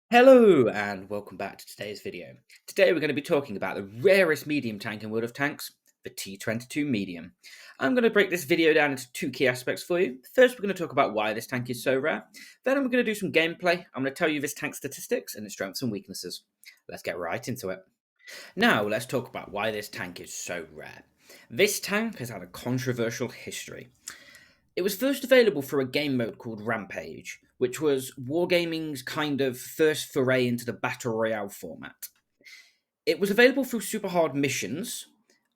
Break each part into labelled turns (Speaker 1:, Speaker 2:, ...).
Speaker 1: Hello and welcome back to today's video. Today we're going to be talking about the rarest medium tank in World of Tanks, the T-22 Medium. I'm going to break this video down into two key aspects for you. First, we're going to talk about why this tank is so rare. Then I'm going to do some gameplay. I'm going to tell you this tank's statistics and its strengths and weaknesses. Let's get right into it. Now let's talk about why this tank is so rare. This tank has had a controversial history. It was first available for a game mode called Rampage, which was Wargaming's kind of first foray into the Battle Royale format. It was available through super hard missions.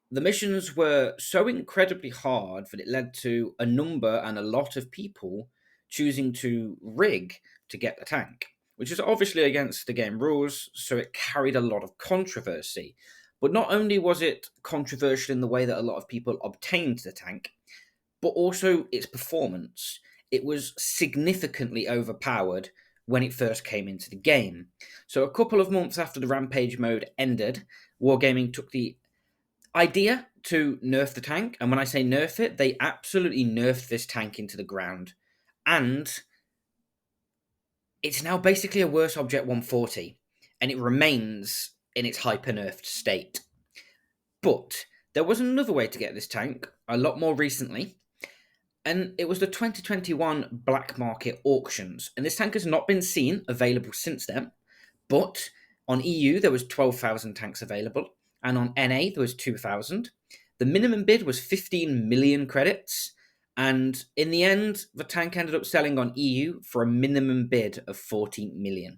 Speaker 1: The missions were so incredibly hard that it led to a number and a lot of people choosing to rig to get the tank, which is obviously against the game rules, so it carried a lot of controversy. But not only was it controversial in the way that a lot of people obtained the tank, but also its performance. It was significantly overpowered when it first came into the game. So, a couple of months after the Rampage mode ended, Wargaming took the idea to nerf the tank. And when I say nerf it, they absolutely nerfed this tank into the ground. And it's now basically a worse Object 140, and it remains in its hyper nerfed state. But there was another way to get this tank, a lot more recently, and it was the 2021 black market auctions. And this tank has not been seen available since then, but on EU there was 12,000 tanks available, and on NA there was 2,000. The minimum bid was 15 million credits, and in the end the tank ended up selling on EU for a minimum bid of 40 million.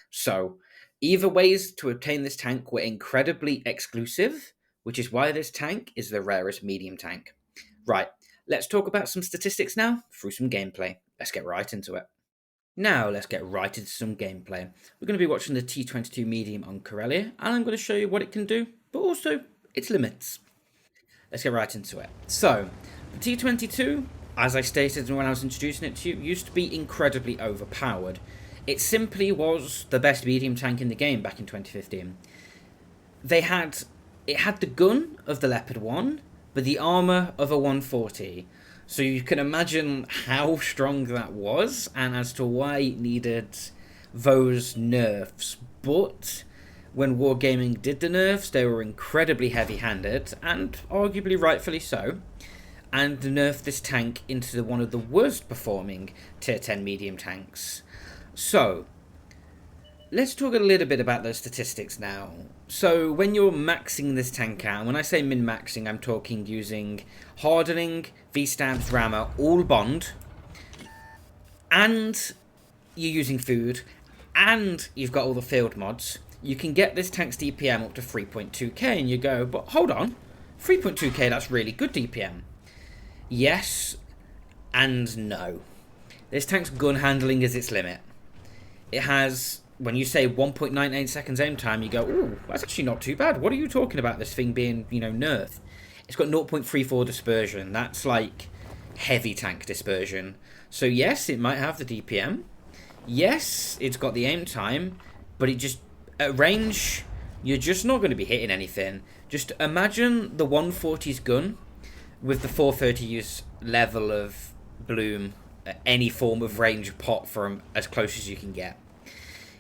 Speaker 1: So either ways to obtain this tank were incredibly exclusive, which is why this tank is the rarest medium tank. Right, let's talk about some statistics now through some gameplay. Let's get right into it. Now let's get right into some gameplay. We're going to be watching the T-22 Medium on Corellia, and I'm going to show you what it can do, but also its limits. Let's get right into it. So, the T-22, as I stated when I was introducing it to you, used to be incredibly overpowered. It simply was the best medium tank in the game back in 2015. It had the gun of the Leopard 1, but the armor of a 140. So you can imagine how strong that was, and as to why it needed those nerfs. But when Wargaming did the nerfs, they were incredibly heavy-handed, and arguably rightfully so, and nerfed this tank into one of the worst performing tier 10 medium tanks. So, let's talk a little bit about those statistics now. So, when you're maxing this tank out, when I say min-maxing, I'm talking using hardening, V-stabs, rammer, all bond, and you're using food, and you've got all the field mods, you can get this tank's DPM up to 3.2k, and you go, but hold on, 3.2k, that's really good DPM. Yes, and no. This tank's gun handling is its limit. It has, when you say 1.98 seconds aim time, you go, ooh, that's actually not too bad. What are you talking about, this thing being, nerfed? It's got 0.34 dispersion. That's like heavy tank dispersion. So yes, it might have the DPM. Yes, it's got the aim time, but it just, at range, you're just not going to be hitting anything. Just imagine the 140's gun with the 430's level of bloom, any form of range pot from as close as you can get.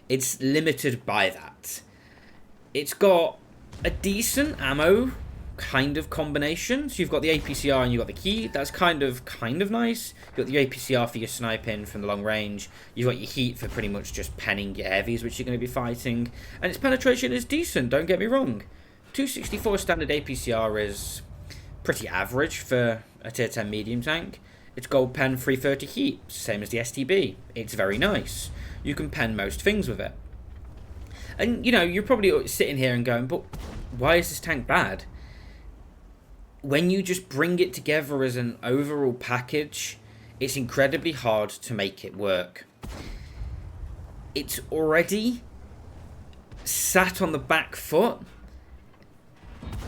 Speaker 1: It's limited by that. It's got a decent ammo kind of combination. So you've got the APCR and you've got the key. That's kind of nice. You've got the APCR for your sniping from the long range. You've got your heat for pretty much just penning your heavies, which you're going to be fighting. And its penetration is decent, don't get me wrong. 264 standard APCR is pretty average for a tier 10 medium tank. It's gold pen 330 heat, same as the STB. It's very nice. You can pen most things with it. And, you're probably sitting here and going, but why is this tank bad? When you just bring it together as an overall package, it's incredibly hard to make it work. It's already sat on the back foot,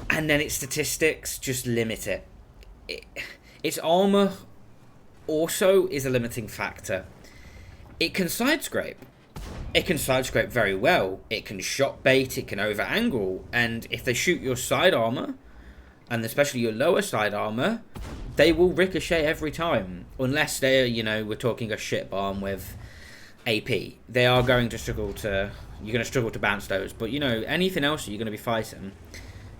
Speaker 1: and then its statistics just limit it. Its armor also is a limiting factor. It can side scrape. It can side scrape very well. It can shot bait, it can over angle, and if they shoot your side armor, and especially your lower side armor, they will ricochet every time. Unless they're, we're talking a shit bomb with AP. They are going to struggle to... You're going to struggle to bounce those. But, you know, anything else that you're going to be fighting,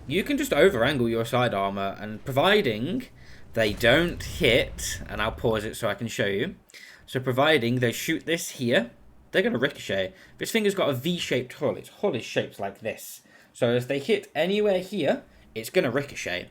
Speaker 1: you can just over-angle your side armor. And providing they don't hit... And I'll pause it so I can show you. So providing they shoot this here, they're going to ricochet. This thing has got a V-shaped hull. Its hull is shaped like this. So if they hit anywhere here, it's going to ricochet.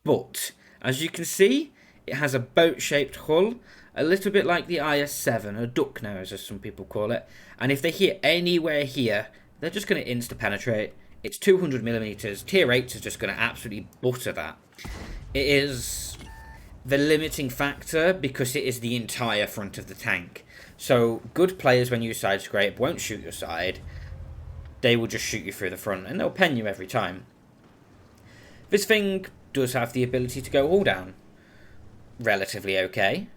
Speaker 1: But, as you can see, it has a boat-shaped hull. A little bit like the IS-7, a duck nose as some people call it. And if they hit anywhere here, they're just going to insta-penetrate. It's 200mm. Tier 8 is just going to absolutely butter that. It is the limiting factor because it is the entire front of the tank. So good players, when you side scrape, won't shoot your side. They will just shoot you through the front and they'll pen you every time. This thing does have the ability to go all down. Relatively okay.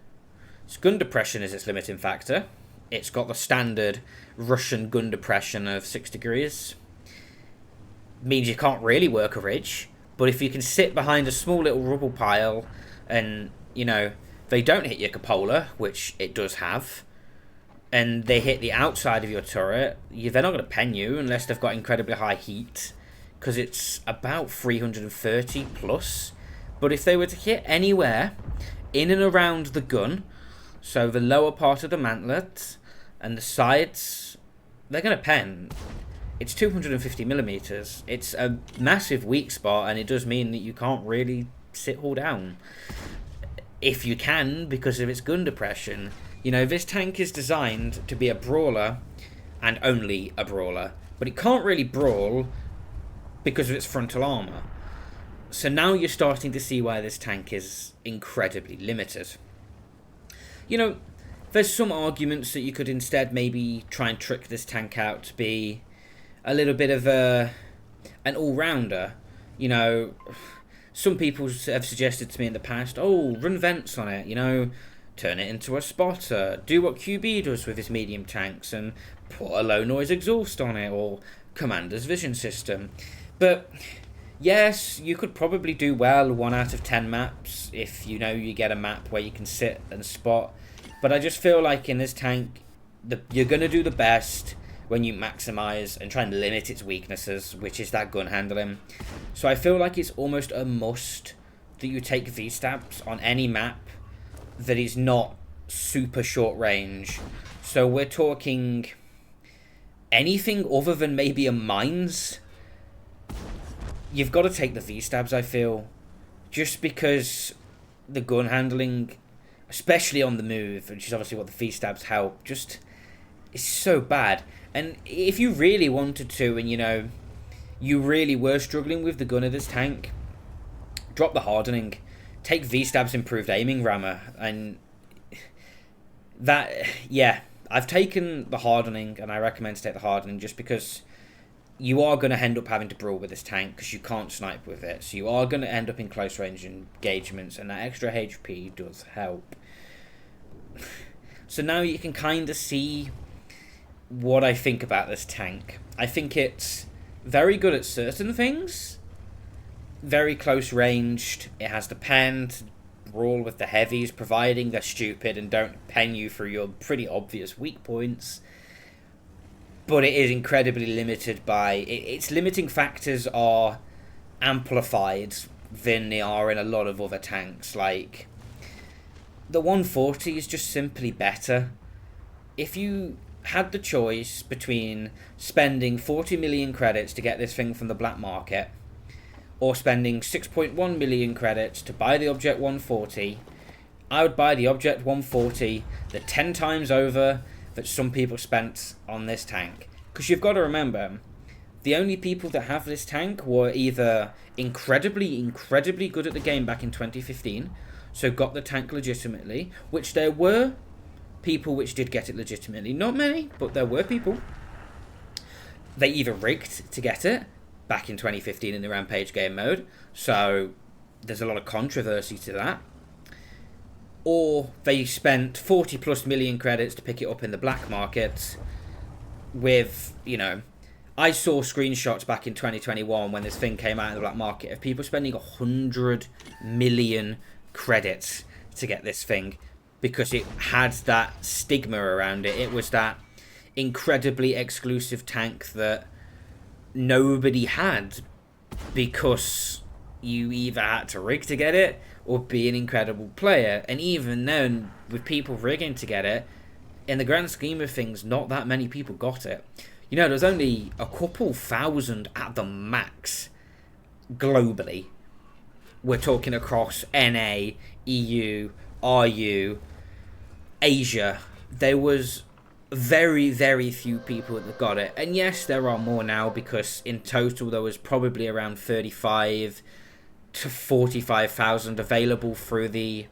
Speaker 1: Its gun depression is its limiting factor. It's got the standard Russian gun depression of 6 degrees. Means you can't really work a ridge. But if you can sit behind a small little rubble pile and, you know, they don't hit your cupola, which it does have, and they hit the outside of your turret, they're not going to pen you unless they've got incredibly high heat, because it's about 330 plus. But if they were to hit anywhere in and around the gun, so the lower part of the mantlet and the sides, they're going to pen. It's 250mm. It's a massive weak spot, and it does mean that you can't really sit all down. If you can, because of its gun depression. You know, this tank is designed to be a brawler, and only a brawler. But it can't really brawl because of its frontal armor. So now you're starting to see why this tank is incredibly limited. You know, there's some arguments that you could instead maybe try and trick this tank out to be a little bit of an all-rounder. You know, some people have suggested to me in the past, oh, run vents on it, you know, turn it into a spotter, do what QB does with his medium tanks and put a low noise exhaust on it, or Commander's vision system. But yes, you could probably do well 1 out of 10 maps if you know you get a map where you can sit and spot. But I just feel like in this tank, you're going to do the best when you maximize and try and limit its weaknesses, which is that gun handling. So I feel like it's almost a must that you take V-stabs on any map that is not super short range. So we're talking anything other than maybe a mines. You've got to take the V-stabs, I feel. Just because the gun handling, especially on the move, which is obviously what the V-stabs help, just is so bad. And if you really wanted to, and you know, you really were struggling with the gun of this tank, drop the hardening. Take V-stabs improved aiming rammer. And that, yeah, I've taken the hardening, and I recommend to take the hardening just because you are going to end up having to brawl with this tank because you can't snipe with it. So you are going to end up in close range engagements, and that extra HP does help. So now you can kind of see what I think about this tank. I think it's very good at certain things. Very close ranged. It has the pen to brawl with the heavies, providing they're stupid and don't pen you through your pretty obvious weak points. But it is incredibly limited by... its limiting factors are amplified than they are in a lot of other tanks. Like, the 140 is just simply better. If you had the choice between spending 40 million credits to get this thing from the black market, or spending 6.1 million credits to buy the Object 140, I would buy the Object 140 the 10 times over that some people spent on this tank. Because you've got to remember, the only people that have this tank were either incredibly good at the game back in 2015, so got the tank legitimately, which there were people which did get it legitimately. Not many, but there were people. They either rigged to get it back in 2015 in the Rampage game mode, so there's a lot of controversy to that. Or they spent 40 plus million credits to pick it up in the black market with, you know, I saw screenshots back in 2021 when this thing came out in the black market of people spending 100 million credits to get this thing because it had that stigma around it. It was that incredibly exclusive tank that nobody had because you either had to rig to get it or be an incredible player. And even then, with people rigging to get it, in the grand scheme of things, not that many people got it. You know, there's only a couple thousand at the max globally. We're talking across NA, EU, RU, Asia. There was very, very few people that got it. And yes, there are more now, because in total there was probably around 35 to 45,000 available through the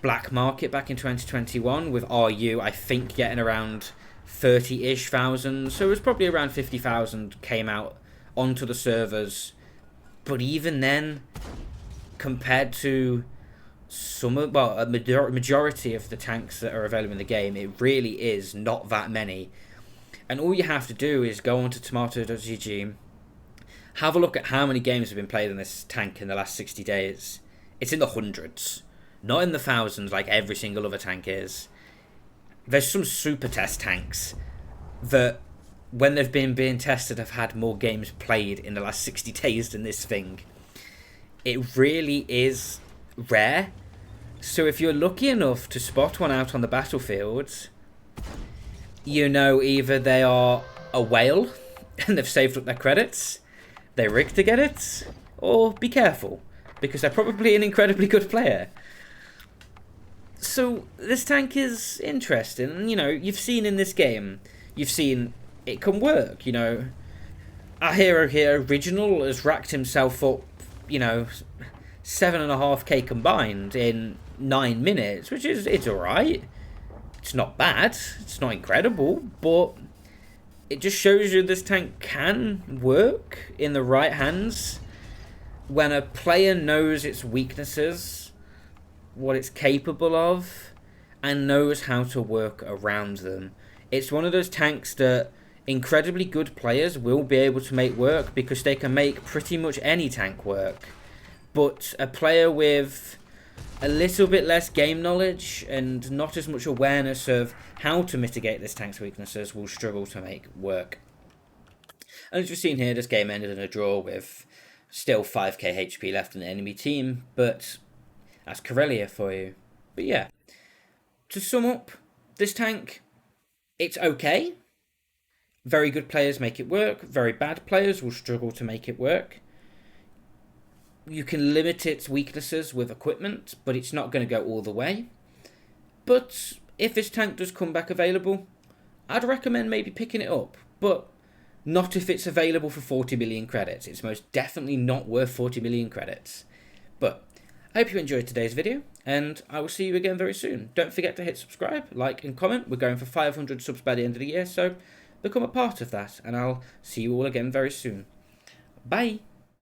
Speaker 1: black market back in 2021, with RU I think getting around 30-ish thousand. So it was probably around 50,000 came out onto the servers. But even then, compared to a majority of the tanks that are available in the game, it really is not that many. And all you have to do is go onto tomato.gg, have a look at how many games have been played on this tank in the last 60 days. It's in the hundreds, not in the thousands like every single other tank is. There's some super test tanks that, when they've been being tested, have had more games played in the last 60 days than this thing. It really is rare. So if you're lucky enough to spot one out on the battlefield, you know either they are a whale and they've saved up their credits, they rigged to get it, or be careful, because they're probably an incredibly good player. So this tank is interesting, and you know, you've seen in this game, you've seen it can work. You know, our hero here, Original, has racked himself up, you know, 7.5k combined in 9 minutes, which is, it's alright. It's not bad, it's not incredible, but it just shows you this tank can work in the right hands. When a player knows its weaknesses, what it's capable of, and knows how to work around them. It's one of those tanks that incredibly good players will be able to make work, because they can make pretty much any tank work. But a player with a little bit less game knowledge and not as much awareness of how to mitigate this tank's weaknesses will struggle to make work. And as we've seen here, this game ended in a draw with still 5k HP left in the enemy team, but that's Corellia for you. But yeah, to sum up, this tank, it's okay. Very good players make it work. Very bad players will struggle to make it work. You can limit its weaknesses with equipment, but it's not going to go all the way. But if this tank does come back available, I'd recommend maybe picking it up, but not if it's available for 40 million credits. It's most definitely not worth 40 million credits. But I hope you enjoyed today's video, and I will see you again very soon. Don't forget to hit subscribe, like, and comment. We're going for 500 subs by the end of the year, so become a part of that, and I'll see you all again very soon. Bye!